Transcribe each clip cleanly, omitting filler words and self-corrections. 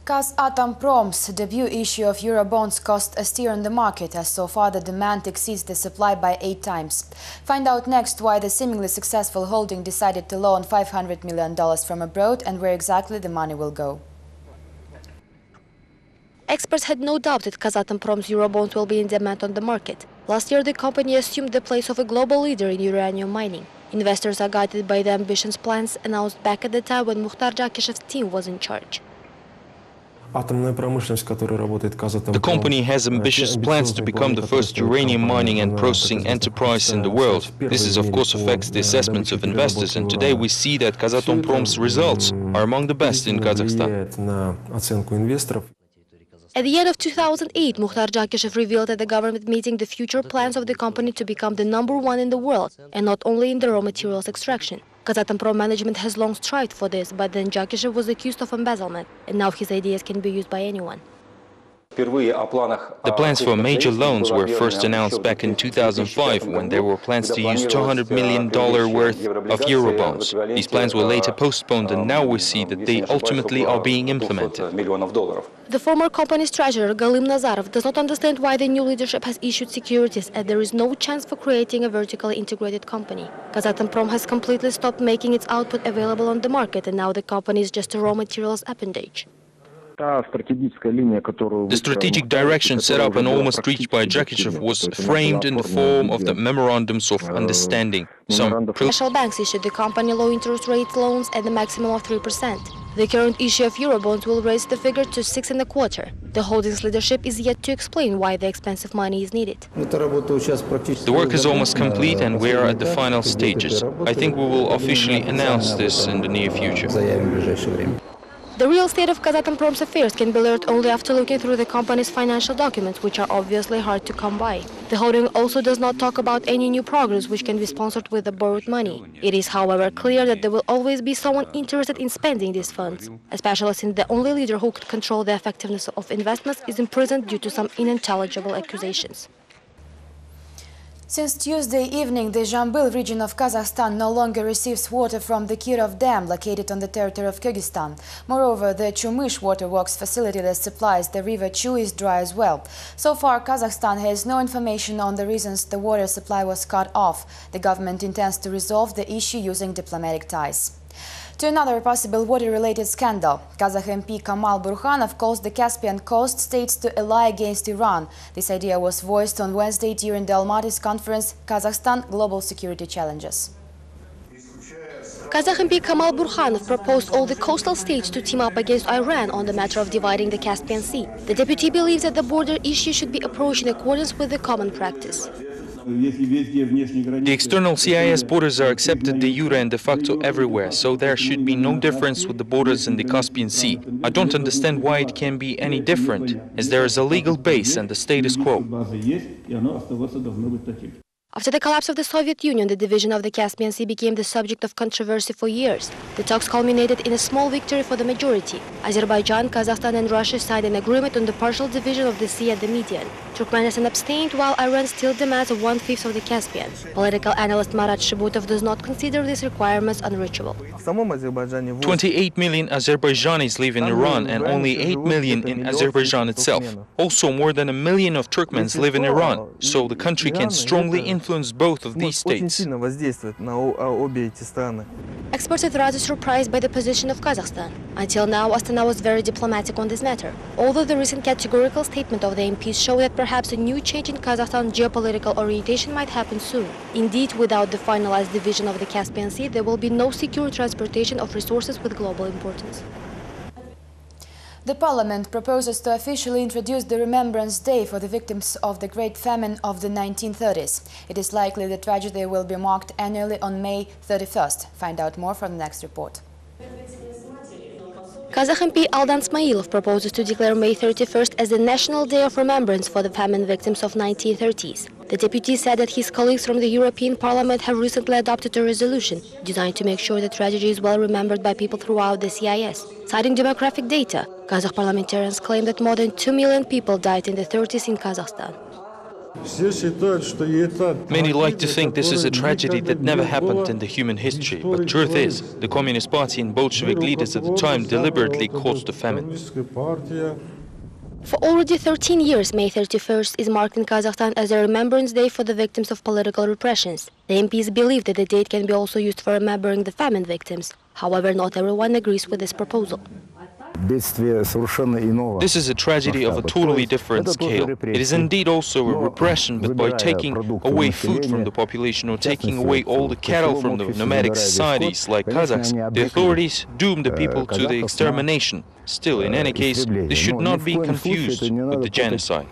Kazatompром's debut issue of Eurobonds cost a steer on the market, as so far the demand exceeds the supply by 8 times. Find out next why the seemingly successful holding decided to loan $500 million from abroad and where exactly the money will go. Experts had no doubt that Kazatompром's Eurobonds will be in demand on the market. Last year, the company assumed the place of a global leader in uranium mining. Investors are guided by the ambitious plans announced back at the time when Mukhtar Jakishev's team was in charge. The company has ambitious plans to become the first uranium mining and processing enterprise in the world. This of course affects the assessments of investors, and today we see that Kazatomprom's results are among the best in Kazakhstan. At the end of 2008, Mukhtar Jakishev revealed at the government meeting the future plans of the company to become the #1 in the world, and not only in the raw materials extraction. Kazatomprom management has long strived for this, but then Jakishev was accused of embezzlement, and now his ideas can be used by anyone. The plans for major loans were first announced back in 2005, when there were plans to use $200 million worth of Eurobonds. These plans were later postponed, and now we see that they ultimately are being implemented. The former company's treasurer, Galim Nazarov, does not understand why the new leadership has issued securities, and there is no chance for creating a vertically integrated company. Kazatomprom has completely stopped making its output available on the market, and now the company is just a raw materials appendage. The strategic direction set up and almost reached by Jakishev was framed in the form of the memorandums of understanding. Some special banks issued the company low-interest rate loans at the maximum of 3%. The current issue of Eurobonds will raise the figure to 6.25%. The holdings leadership is yet to explain why the expensive money is needed. The work is almost complete and we are at the final stages. I think we will officially announce this in the near future. The real state of Kazatomprom's affairs can be learned only after looking through the company's financial documents, which are obviously hard to come by. The holding also does not talk about any new programs which can be sponsored with the borrowed money. It is, however, clear that there will always be someone interested in spending these funds, especially since the only leader who could control the effectiveness of investments is imprisoned due to some unintelligible accusations. Since Tuesday evening, the Zhambyl region of Kazakhstan no longer receives water from the Kirov Dam, located on the territory of Kyrgyzstan. Moreover, the Chumysh waterworks facility that supplies the river Chu is dry as well. So far, Kazakhstan has no information on the reasons the water supply was cut off. The government intends to resolve the issue using diplomatic ties. To another possible water-related scandal, Kazakh MP Kamal Burkhanov calls the Caspian coast states to ally against Iran. This idea was voiced on Wednesday during the Almaty's conference Kazakhstan Global Security Challenges. Kazakh MP Kamal Burkhanov proposed all the coastal states to team up against Iran on the matter of dividing the Caspian Sea. The deputy believes that the border issue should be approached in accordance with the common practice. The external CIS borders are accepted de jure and de facto everywhere, so there should be no difference with the borders in the Caspian Sea. I don't understand why it can be any different, as there is a legal base and the status quo. After the collapse of the Soviet Union, the division of the Caspian Sea became the subject of controversy for years. The talks culminated in a small victory for the majority. Azerbaijan, Kazakhstan and Russia signed an agreement on the partial division of the sea at the median. Turkmenistan abstained, while Iran still demands 1/5 of the Caspian. Political analyst Marat Shibutov does not consider these requirements unreachable. 28 million Azerbaijanis live in Iran and only 8 million in Azerbaijan itself. Also, more than 1 million of Turkmens live in Iran, so the country can strongly influence both of these states. Experts are rather surprised by the position of Kazakhstan. Until now, Astana was very diplomatic on this matter, although the recent categorical statement of the MPs show that perhaps a new change in Kazakhstan's geopolitical orientation might happen soon. Indeed, without the finalized division of the Caspian Sea, there will be no secure transportation of resources with global importance. The parliament proposes to officially introduce the Remembrance Day for the victims of the Great Famine of the 1930s. It is likely the tragedy will be marked annually on May 31st. Find out more from the next report. Kazakh MP Aldan Smailov proposes to declare May 31st as the National Day of Remembrance for the famine victims of 1930s. The deputy said that his colleagues from the European Parliament have recently adopted a resolution designed to make sure the tragedy is well remembered by people throughout the CIS. Citing demographic data, Kazakh parliamentarians claim that more than 2 million people died in the 30s in Kazakhstan. Many like to think this is a tragedy that never happened in the human history, but truth is, the Communist Party and Bolshevik leaders at the time deliberately caused the famine. For already 13 years, May 31st is marked in Kazakhstan as a Remembrance Day for the victims of political repressions. The MPs believe that the date can be also used for remembering the famine victims. However, not everyone agrees with this proposal. This is a tragedy of a totally different scale. It is indeed also a repression, but by taking away food from the population or taking away all the cattle from the nomadic societies like Kazakhs, the authorities doom the people to the extermination. Still, in any case, this should not be confused with the genocide.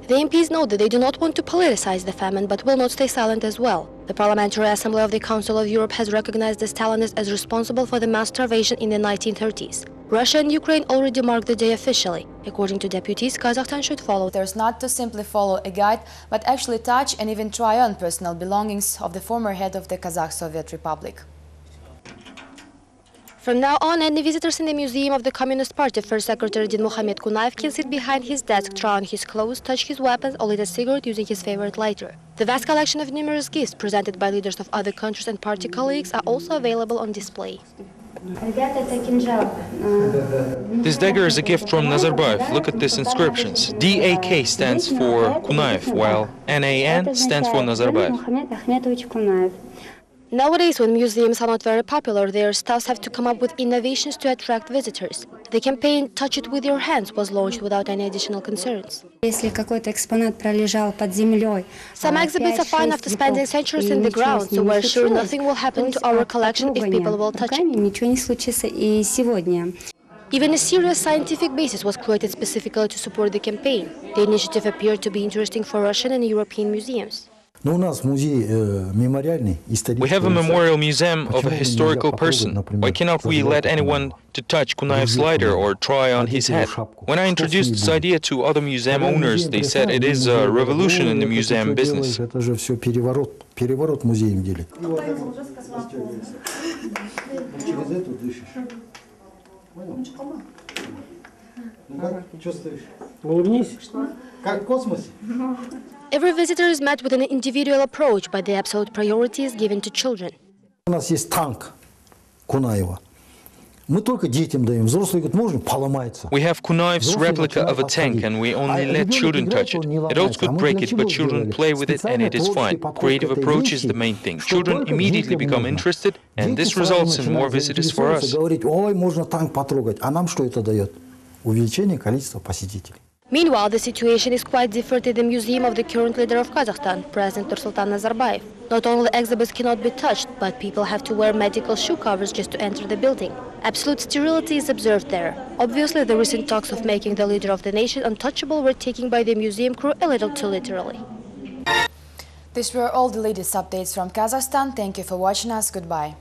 The MPs note that they do not want to politicize the famine, but will not stay silent as well. The Parliamentary Assembly of the Council of Europe has recognized the Stalinists as responsible for the mass starvation in the 1930s. Russia and Ukraine already marked the day officially. According to deputies, Kazakhstan should follow. There's not to simply follow a guide, but actually touch and even try on personal belongings of the former head of the Kazakh Soviet Republic. From now on, any visitors in the Museum of the Communist Party, First Secretary Dinmuhamed Kunayev can sit behind his desk, try on his clothes, touch his weapons, or light a cigarette using his favorite lighter. The vast collection of numerous gifts presented by leaders of other countries and party colleagues are also available on display. This dagger is a gift from Nazarbayev. Look at these inscriptions. DAK stands for Kunayev, while NAN stands for Nazarbayev. Nowadays, when museums are not very popular, their staffs have to come up with innovations to attract visitors. The campaign "Touch it with your hands" was launched without any additional concerns. Some exhibits are fine after spending centuries in the ground, so we're sure nothing will happen to our collection if people will touch it. Even a serious scientific basis was created specifically to support the campaign. The initiative appeared to be interesting for Russian and European museums. We have a memorial museum of a historical person. Why cannot we let anyone to touch Kunayev's lighter or try on his hat? When I introduced this idea to other museum owners, they said it is a revolution in the museum business. Every visitor is met with an individual approach, but the absolute priority is given to children. We have Kunayev's replica of a tank, and we only let children touch it. Adults could break it, but children play with it, and it is fine. Creative approach is the main thing. Children immediately become interested, and this results in more visitors for us. Meanwhile, the situation is quite different in the museum of the current leader of Kazakhstan, President Nursultan Nazarbayev. Not only exhibits cannot be touched, but people have to wear medical shoe covers just to enter the building. Absolute sterility is observed there. Obviously, the recent talks of making the leader of the nation untouchable were taken by the museum crew a little too literally. These were all the latest updates from Kazakhstan. Thank you for watching us. Goodbye.